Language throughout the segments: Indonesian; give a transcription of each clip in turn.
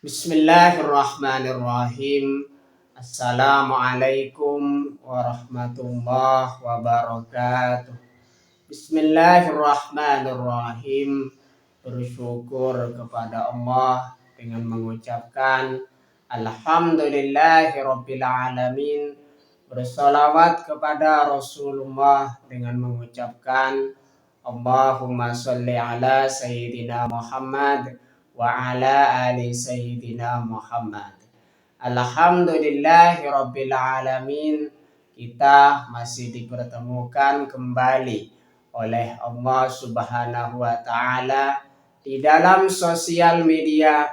Bismillahirrahmanirrahim. Assalamualaikum warahmatullahi wabarakatuh. Bismillahirrahmanirrahim. Bersyukur kepada Allah dengan mengucapkan Alhamdulillahirabbil alamin. Bersalawat kepada Rasulullah dengan mengucapkan Allahumma sholli ala Sayyidina Muhammad wa ala ali Sayyidina Muhammad. Alhamdulillahirabbil alamin. Kita masih dipertemukan kembali oleh Allah Subhanahu wa taala di dalam sosial media,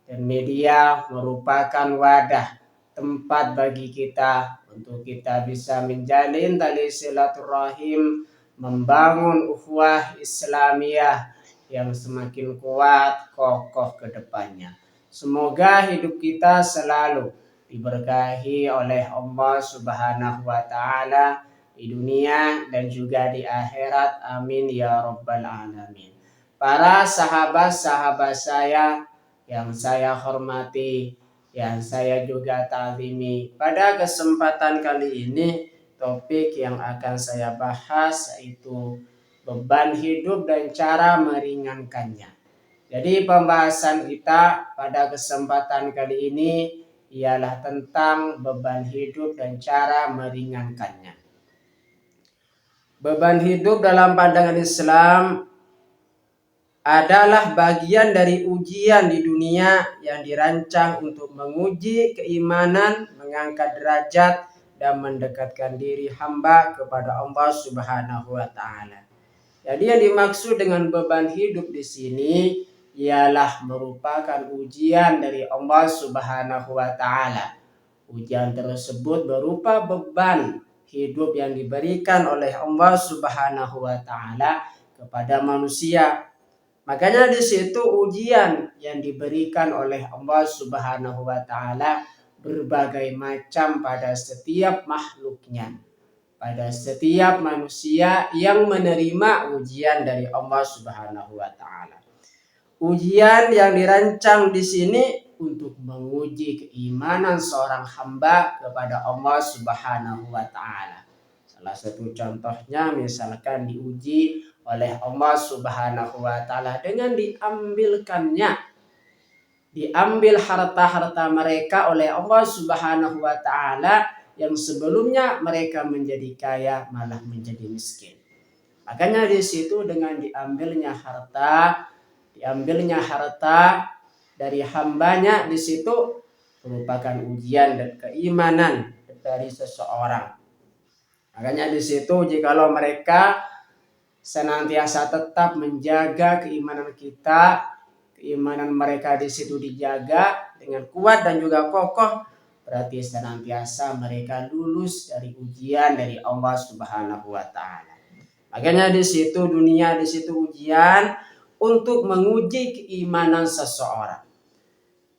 dan media merupakan wadah tempat bagi kita untuk kita bisa menjalin tali silaturahim, membangun ukhuwah Islamiyah yang semakin kuat kokoh ke depannya. Semoga hidup kita selalu diberkahi oleh Allah Subhanahu wa taala di dunia dan juga di akhirat. Amin ya rabbal alamin. Para sahabat-sahabat saya yang saya hormati, yang saya juga ta'zimi, pada kesempatan kali ini topik yang akan saya bahas yaitu beban hidup dan cara meringankannya. Jadi pembahasan kita pada kesempatan kali ini ialah tentang beban hidup dan cara meringankannya. Beban hidup dalam pandangan Islam adalah bagian dari ujian di dunia yang dirancang untuk menguji keimanan, mengangkat derajat, dan mendekatkan diri hamba kepada Allah Subhanahu wa taala. Jadi yang dimaksud dengan beban hidup di sini ialah merupakan ujian dari Allah Subhanahu wa taala. Ujian tersebut berupa beban hidup yang diberikan oleh Allah Subhanahu wa taala kepada manusia. Makanya di situ ujian yang diberikan oleh Allah Subhanahu wa taala berbagai macam pada setiap makhluknya, pada setiap manusia yang menerima ujian dari Allah Subhanahu wa taala. Ujian yang dirancang di sini untuk menguji keimanan seorang hamba kepada Allah Subhanahu wa taala. Salah satu contohnya misalkan diuji oleh Allah Subhanahu wa taala dengan diambil harta-harta mereka oleh Allah Subhanahu wa taala yang sebelumnya mereka menjadi kaya malah menjadi miskin. Makanya di situ dengan diambilnya harta dari hambanya di situ merupakan ujian dan keimanan dari seseorang. Makanya di situ jikalau mereka senantiasa tetap menjaga keimanan kita, keimanan mereka di situ dijaga dengan kuat dan juga kokoh, berarti senantiasa mereka lulus dari ujian dari Allah Subhanahu wa taala. Makanya di situ dunia di situ ujian untuk menguji keimanan seseorang.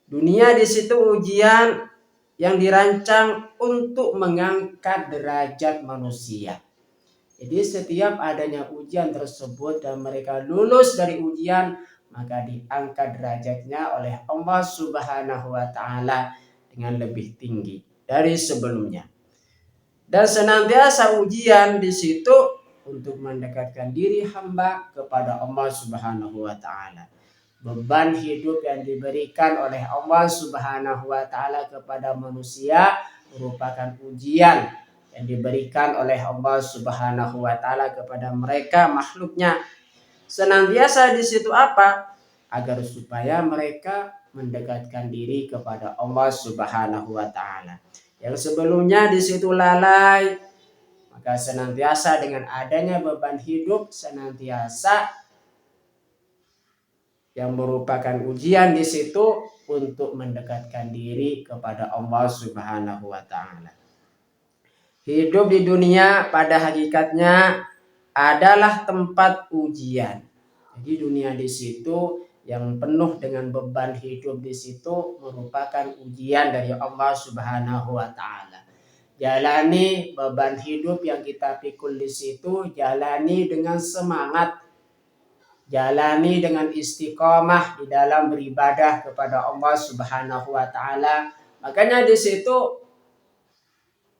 Dunia di situ ujian yang dirancang untuk mengangkat derajat manusia. Jadi setiap adanya ujian tersebut dan mereka lulus dari ujian, maka diangkat derajatnya oleh Allah Subhanahu wa taala dengan lebih tinggi dari sebelumnya. Dan senantiasa ujian di situ untuk mendekatkan diri hamba kepada Allah Subhanahu wa taala. Beban hidup yang diberikan oleh Allah Subhanahu wa taala kepada manusia merupakan ujian yang diberikan oleh Allah Subhanahu wa taala kepada mereka makhluknya. Senantiasa di situ apa? Agar supaya mereka mendekatkan diri kepada Allah Subhanahu wa taala. Yang sebelumnya di situ lalai, maka senantiasa dengan adanya beban hidup senantiasa yang merupakan ujian di situ untuk mendekatkan diri kepada Allah Subhanahu wa taala. Hidup di dunia pada hakikatnya adalah tempat ujian. Jadi dunia di situ yang penuh dengan beban hidup di situ merupakan ujian dari Allah Subhanahu wa taala. Jalani beban hidup yang kita pikul di situ, jalani dengan semangat. jalani dengan istiqomah di dalam beribadah kepada Allah Subhanahu wa taala. Makanya di situ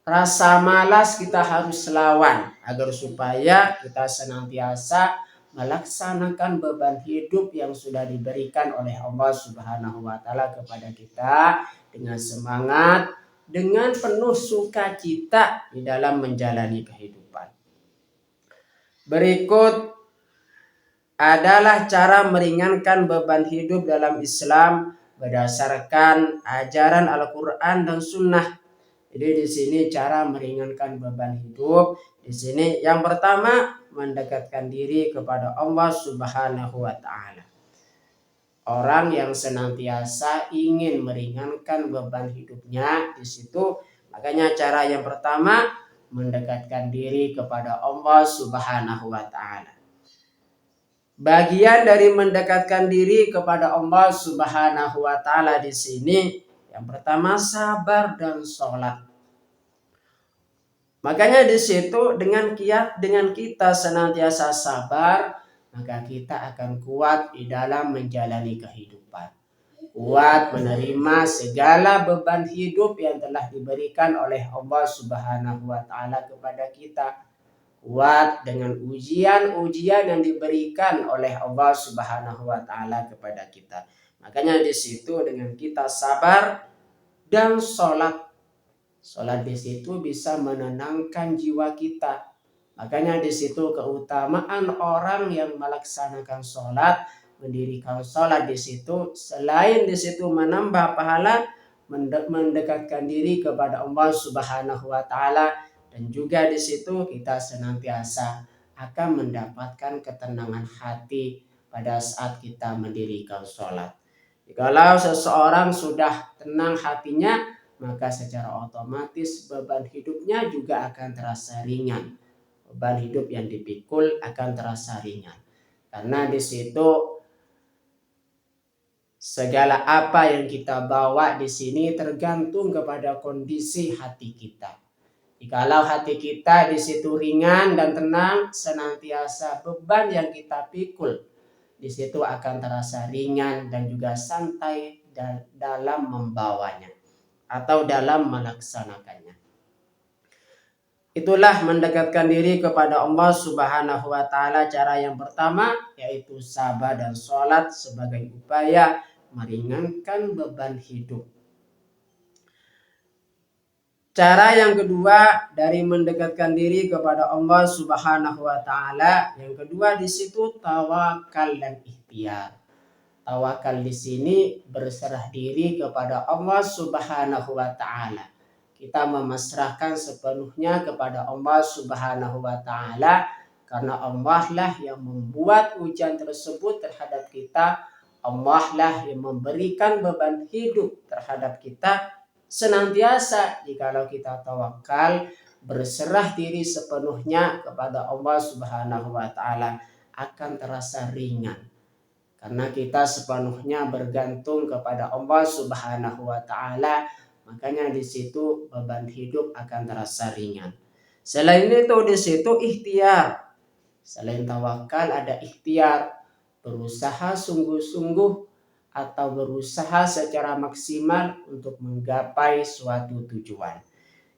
rasa malas kita harus lawan agar supaya kita senantiasa melaksanakan beban hidup yang sudah diberikan oleh Allah Subhanahu wa taala kepada kita dengan semangat, dengan penuh sukacita di dalam menjalani kehidupan. Berikut adalah cara meringankan beban hidup dalam Islam berdasarkan ajaran Al-Qur'an dan Sunnah. Jadi di sini cara meringankan beban hidup. Di sini yang pertama mendekatkan diri kepada Allah Subhanahu wa taala. Orang yang senantiasa ingin meringankan beban hidupnya di situ, makanya cara yang pertama mendekatkan diri kepada Allah Subhanahu wa taala. Bagian dari mendekatkan diri kepada Allah Subhanahu wa taala di sini yang pertama sabar dan sholat. Makanya di situ dengan kita senantiasa sabar, maka kita akan kuat di dalam menjalani kehidupan. Kuat menerima segala beban hidup yang telah diberikan oleh Allah Subhanahu wa taala kepada kita. Kuat dengan ujian-ujian yang diberikan oleh Allah Subhanahu wa taala kepada kita. Makanya di situ dengan kita sabar dan sholat. Sholat di situ bisa menenangkan jiwa kita. Makanya di situ keutamaan orang yang melaksanakan sholat, mendirikan sholat di situ, selain di situ menambah pahala, mendekatkan diri kepada Allah Subhanahu wa taala, dan juga di situ kita senantiasa akan mendapatkan ketenangan hati pada saat kita mendirikan sholat. Jikalau seseorang sudah tenang hatinya, maka secara otomatis beban hidupnya juga akan terasa ringan. Beban hidup yang dipikul akan terasa ringan. Karena di situ segala apa yang kita bawa di sini tergantung kepada kondisi hati kita. Jikalau hati kita di situ ringan dan tenang, senantiasa beban yang kita pikul di situ akan terasa ringan dan juga santai dalam membawanya atau dalam melaksanakannya. Itulah mendekatkan diri kepada Allah Subhanahu wa taala. Cara yang pertama yaitu sabar dan sholat sebagai upaya meringankan beban hidup. Cara yang kedua dari mendekatkan diri kepada Allah Subhanahu wa taala, yang kedua di situ tawakal dan ikhtiar. Tawakal di sini berserah diri kepada Allah Subhanahu wa taala. Kita memasrahkan sepenuhnya kepada Allah Subhanahu wa taala karena Allah lah yang membuat ujian tersebut terhadap kita. Allah lah yang memberikan beban hidup terhadap kita. Senantiasa jikalau kita tawakal, berserah diri sepenuhnya kepada Allah Subhanahu wa taala, akan terasa ringan. Karena kita sepenuhnya bergantung kepada Allah Subhanahu wa taala, makanya di situ beban hidup akan terasa ringan. Selain itu di situ ikhtiar. Selain tawakal ada ikhtiar, berusaha sungguh-sungguh atau berusaha secara maksimal untuk menggapai suatu tujuan.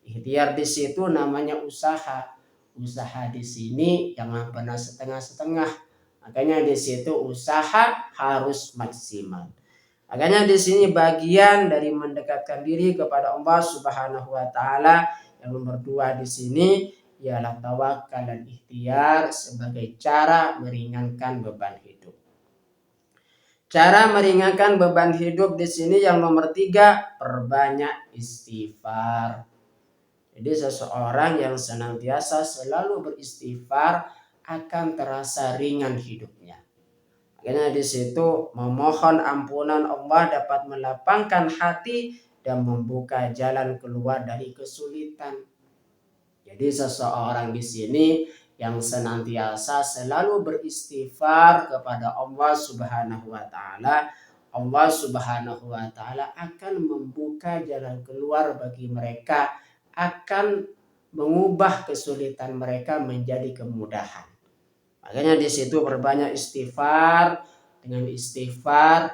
Ikhtiar di situ namanya usaha. Usaha di sini jangan pernah setengah-setengah. Makanya di situ usaha harus maksimal. Makanya di sini bagian dari mendekatkan diri kepada Allah Subhanahu wa taala yang nomor 2 di sini ialah tawakal dan ikhtiar sebagai cara meringankan beban hidup. Cara meringankan beban hidup di sini yang nomor 3, perbanyak istighfar. Jadi seseorang yang senantiasa selalu beristighfar akan terasa ringan hidupnya. Makanya di situ memohon ampunan Allah dapat melapangkan hati dan membuka jalan keluar dari kesulitan. Jadi seseorang di sini yang senantiasa selalu beristighfar kepada Allah Subhanahu wa taala, Allah Subhanahu wa taala akan membuka jalan keluar bagi mereka, akan mengubah kesulitan mereka menjadi kemudahan. Makanya di situ berbanyak istighfar. Dengan istighfar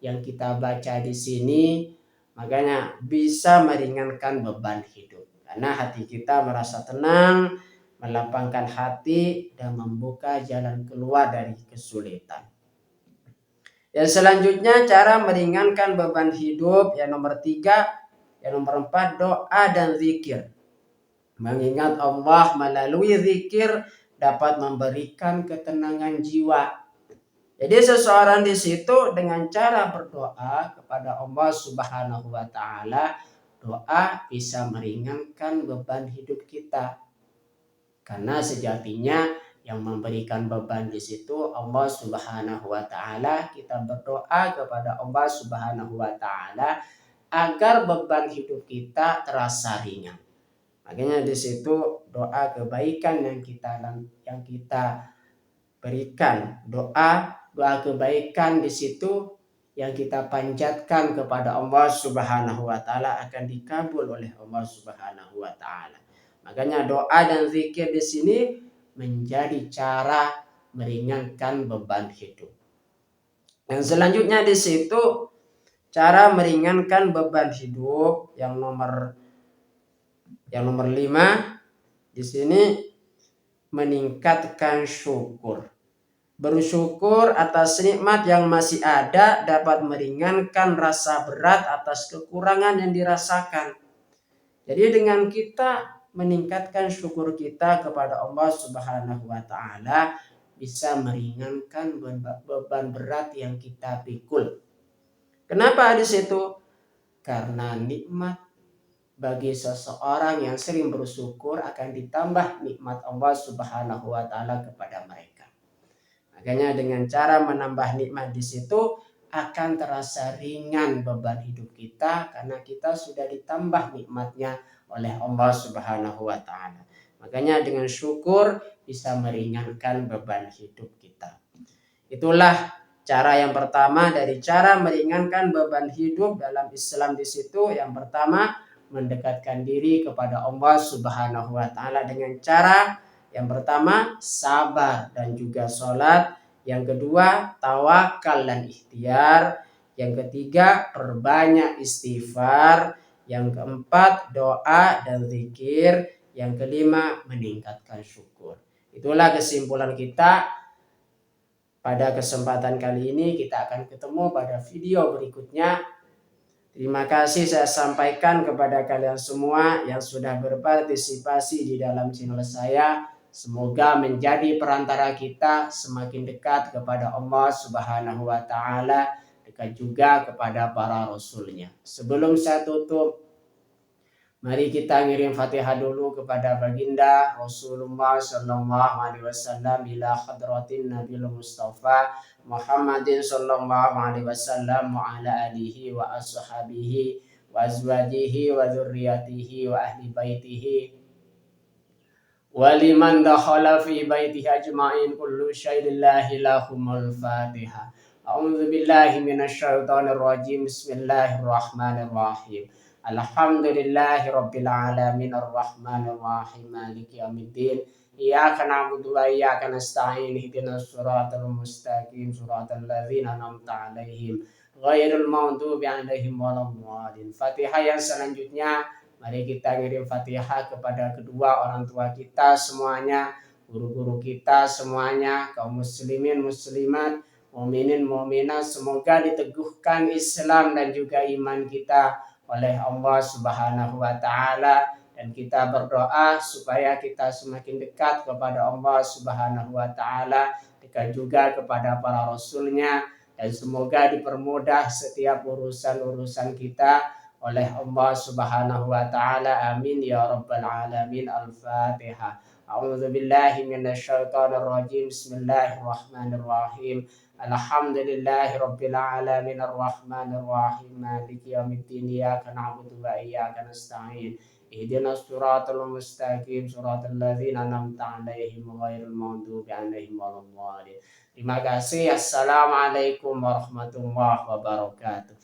yang kita baca di sini, makanya bisa meringankan beban hidup. Karena hati kita merasa tenang, melapangkan hati dan membuka jalan keluar dari kesulitan. Yang selanjutnya cara meringankan beban hidup yang nomor 3, yang nomor 4 doa dan zikir. Mengingat Allah melalui zikir dapat memberikan ketenangan jiwa. Jadi seseorang di situ dengan cara berdoa kepada Allah Subhanahu wa taala, doa bisa meringankan beban hidup kita. Karena sejatinya yang memberikan beban di situ Allah Subhanahu wa taala. Kita berdoa kepada Allah Subhanahu wa taala agar beban hidup kita terasa ringan. Makanya di situ doa kebaikan yang kita berikan, doa kebaikan di situ yang kita panjatkan kepada Allah Subhanahu wa taala akan dikabul oleh Allah Subhanahu wa taala. Makanya doa dan zikir di sini menjadi cara meringankan beban hidup. Yang selanjutnya di situ cara meringankan beban hidup yang nomor 5 di sini meningkatkan syukur. Bersyukur atas nikmat yang masih ada dapat meringankan rasa berat atas kekurangan yang dirasakan. Jadi dengan kita meningkatkan syukur kita kepada Allah Subhanahu wa taala bisa meringankan beban berat yang kita pikul. Kenapa di situ? Karena nikmat bagi seseorang yang sering bersyukur akan ditambah nikmat Allah Subhanahu wa taala kepada mereka. Makanya dengan cara menambah nikmat di situ akan terasa ringan beban hidup kita karena kita sudah ditambah nikmatnya oleh Allah Subhanahu wa taala. Makanya dengan syukur bisa meringankan beban hidup kita. Itulah cara yang pertama dari cara meringankan beban hidup dalam Islam di situ. Yang pertama, mendekatkan diri kepada Allah Subhanahu wa taala dengan cara yang pertama sabar dan juga sholat, yang kedua tawakal dan ikhtiar, yang ketiga perbanyak istighfar, yang keempat doa dan zikir, yang kelima meningkatkan syukur. Itulah kesimpulan kita. Pada kesempatan kali ini kita akan ketemu pada video berikutnya. Terima kasih saya sampaikan kepada kalian semua yang sudah berpartisipasi di dalam channel saya. Semoga menjadi perantara kita semakin dekat kepada Allah Subhanahu wa taala, dekat juga kepada para rasulnya. Sebelum saya tutup, mari kita ngirim Fatihah dulu kepada baginda Rasulullah sallallahu alaihi wasallam ila hadratin Nabil Mustafa Muhammadin sallallahu alaihi wasallam wa ala alihi wa ashabihi wa azwajihi wa dzurriyyatihi wa ahli baitihi wa liman dakhala fi baitihi ajma'in kullu syai'in lillahi lahumul Fatihah. A'udzu billahi minasyaitonir rajim. Bismillahirrahmanirrahim. Alhamdulillahi rabbil alamin arrahmanir rahim maliki yaumiddin iyyaka na'budu wa iyyaka nasta'in ihdinas siratal mustaqim siratal ladzina an'amta 'alaihim ghairil maghdubi 'alaihim waladdallin. Fatihah yang selanjutnya mari kita ngirim Fatihah kepada kedua orang tua kita semuanya, guru-guru kita semuanya, kaum muslimin muslimat, mukminin mukminat, semoga diteguhkan Islam dan juga iman kita oleh Allah Subhanahu wa taala, dan kita berdoa supaya kita semakin dekat kepada Allah Subhanahu wa taala, dekat juga kepada para rasulnya, dan semoga dipermudah setiap urusan-urusan kita oleh Allah Subhanahu wa taala. Amin ya rabbal alamin. Al-Fatihah. A'udzu billahi minasyaitonir rajim. Bismillahirrahmanirrahim. Alhamdulillahi rabbil alamin arrahmanir rahim maliki yaumiddin iyyaka na'budu wa iyyaka nasta'in ihdinas siratal mustaqim siratal ladzina an'amta 'alaihim ghairil maghdubi 'alaihim waladdallin. Terima kasih. Assalamualaikum warahmatullahi wabarakatuh.